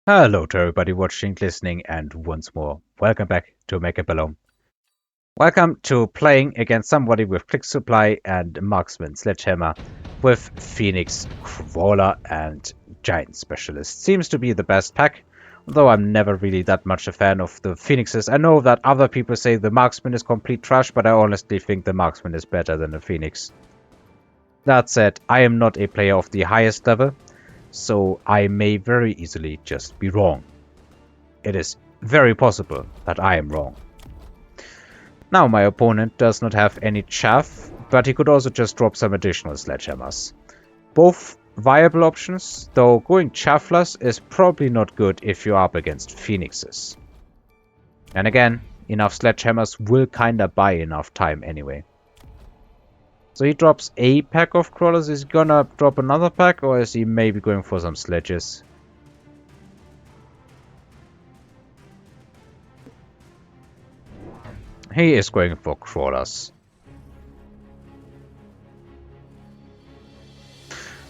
Hello to everybody watching, listening, and once more, welcome back to Mechabellum. Welcome to playing against somebody with Click Supply and Marksman Sledgehammer with Phoenix, Crawler, and Giant Specialist. Seems to be the best pack, although I'm never really that much a fan of the Phoenixes. I know that other people say the Marksman is complete trash, but I honestly think the Marksman is better than the Phoenix. That said, I am not a player of the highest level, so I may very easily just be wrong. It is very possible that I am wrong. Now my opponent does not have any chaff, but he could also just drop some additional sledgehammers. Both viable options, though going chaffless is probably not good if you're up against phoenixes. And again, enough sledgehammers will kinda buy enough time anyway. So he drops a pack of crawlers. Is he gonna drop another pack, or is he maybe going for some sledges? He is going for crawlers.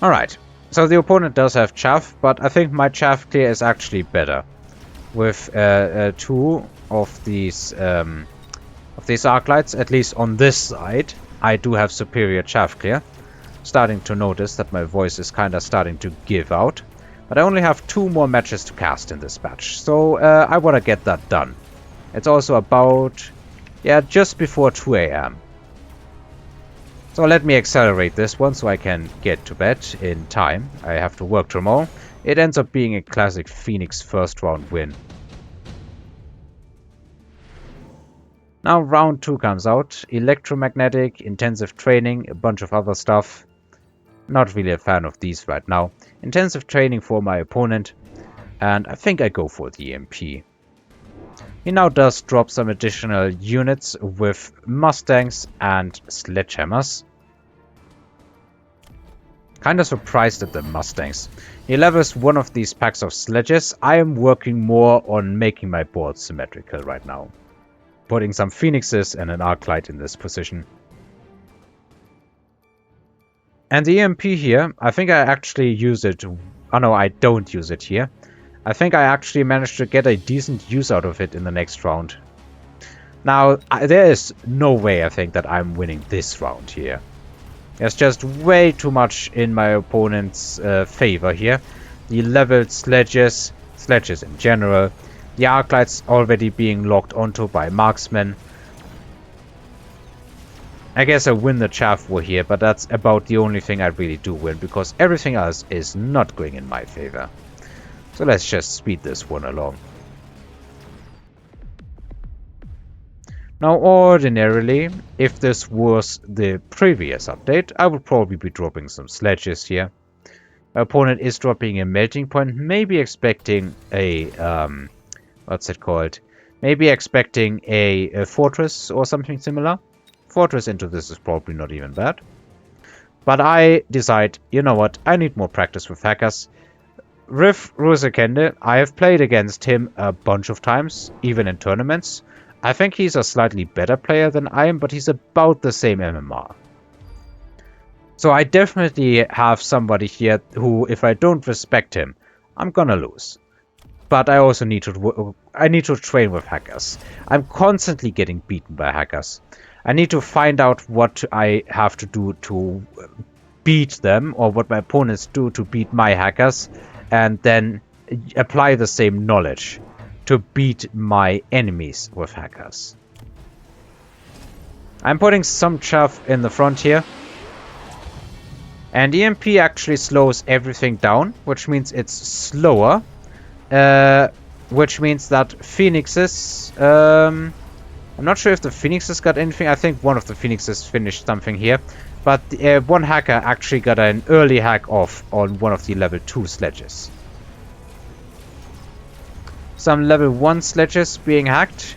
Alright, so the opponent does have chaff, but I think my chaff clear is actually better. With two of these arc lights, at least on this side, I do have superior chaff clear. Starting to notice that my voice is kinda starting to give out. But I only have 2 more matches to cast in this batch, so I wanna get that done. It's also about, yeah, just before 2 AM. So let me accelerate this one so I can get to bed in time. I have to work tomorrow. It ends up being a classic Phoenix first round win. Now round 2 comes out. Electromagnetic, intensive training, a bunch of other stuff. Not really a fan of these right now. Intensive training for my opponent. And I think I go for the EMP. He now does drop some additional units with Mustangs and Sledgehammers. Kinda surprised at the Mustangs. He levels one of these packs of sledges. I am working more on making my board symmetrical right now. Putting some Phoenixes and an Arc Light in this position. And the EMP here, I think I actually use it. Oh no, I don't use it here. I think I actually managed to get a decent use out of it in the next round. Now, there is no way I think that I'm winning this round here. There's just way too much in my opponent's favor here. The leveled sledges in general, the arc lights already being locked onto by marksmen. I guess I win the chaff war here, but that's about the only thing I really do win, because everything else is not going in my favor. So let's just speed this one along. Now ordinarily, if this was the previous update, I would probably be dropping some sledges here. My opponent is dropping a melting point, maybe expecting a, what's it called? Maybe expecting a fortress or something similar. Fortress into this is probably not even bad. But I decide, you know what, I need more practice with hackers. Riff Rusekende, I have played against him a bunch of times, even in tournaments. I think he's a slightly better player than I am, but he's about the same MMR. So I definitely have somebody here who, if I don't respect him, I'm gonna lose. But I also need to train with hackers. I'm constantly getting beaten by hackers. I need to find out what I have to do to beat them, or what my opponents do to beat my hackers, and then apply the same knowledge to beat my enemies with hackers. I'm putting some chaff in the front here. And EMP actually slows everything down, which means it's slower. Which means that Phoenixes... I'm not sure if the Phoenixes got anything. I think one of the Phoenixes finished something here. But one hacker actually got an early hack off on one of the level 2 sledges. Some level 1 sledges being hacked.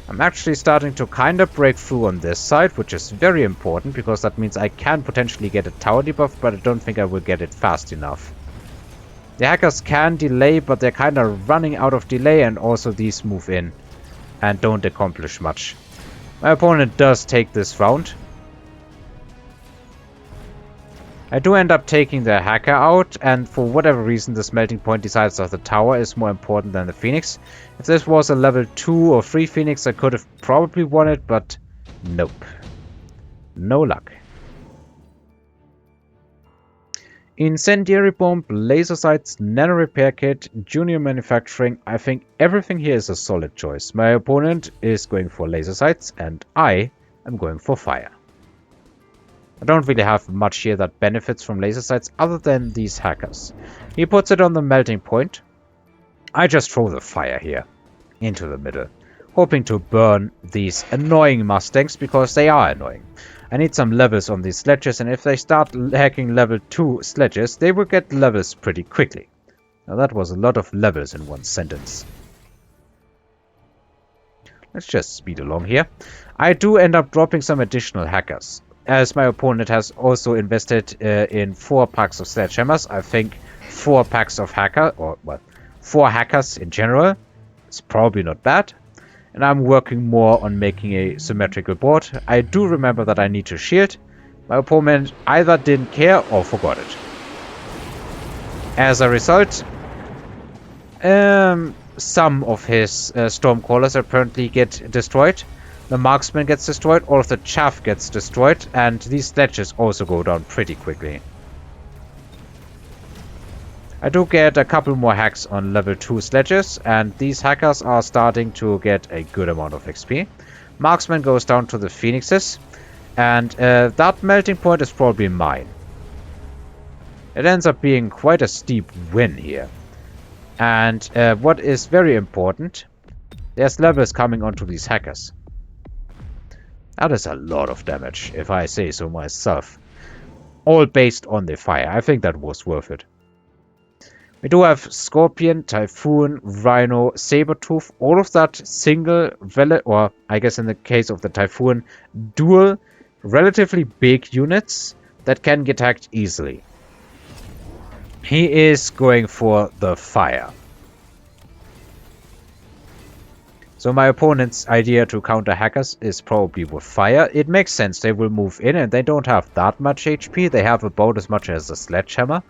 I'm actually starting to kind of break through on this side, which is very important, because that means I can potentially get a tower debuff, but I don't think I will get it fast enough. The hackers can delay, but they're kind of running out of delay, and also these move in and don't accomplish much. My opponent does take this round. I do end up taking the hacker out, and for whatever reason the smelting point decides that the tower is more important than the Phoenix. If this was a level 2 or 3 Phoenix, I could have probably won it, but nope. No luck. Incendiary bomb, laser sights, nano repair kit, junior manufacturing. I think everything here is a solid choice. My opponent is going for laser sights, and I am going for fire. I don't really have much here that benefits from laser sights other than these hackers. He puts it on the melting point. I just throw the fire here into the middle, hoping to burn these annoying Mustangs because they are annoying. I need some levels on these sledges, and if they start hacking level 2 sledges, they will get levels pretty quickly. Now that was a lot of levels in one sentence. Let's just speed along here. I do end up dropping some additional hackers, as my opponent has also invested in 4 packs of sledgehammers. I think 4 packs of hacker, or well, 4 hackers in general, is probably not bad. And I'm working more on making a symmetrical board. I do remember that I need to shield. My opponent either didn't care or forgot it. As a result, some of his Stormcrawlers apparently get destroyed. The Marksman gets destroyed, all of the chaff gets destroyed, and these sledges also go down pretty quickly. I do get a couple more hacks on level 2 sledges, and these hackers are starting to get a good amount of XP. Marksman goes down to the Phoenixes, and that melting point is probably mine. It ends up being quite a steep win here. And what is very important, there's levels coming onto these hackers. That is a lot of damage, if I say so myself. All based on the fire. I think that was worth it. We do have Scorpion, Typhoon, Rhino, Sabertooth, all of that single, or I guess in the case of the Typhoon, dual, relatively big units that can get hacked easily. He is going for the fire. So my opponent's idea to counter hackers is probably with fire. It makes sense, they will move in and they don't have that much HP. They have about as much as a sledgehammer,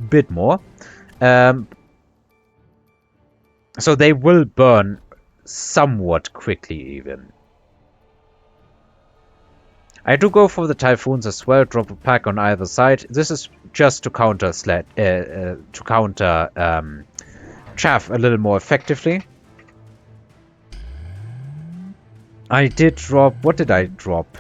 bit more. So they will burn somewhat quickly even. I do go for the Typhoons as well, drop a pack on either side. This is just to counter chaff a little more effectively. I did drop... What did I drop?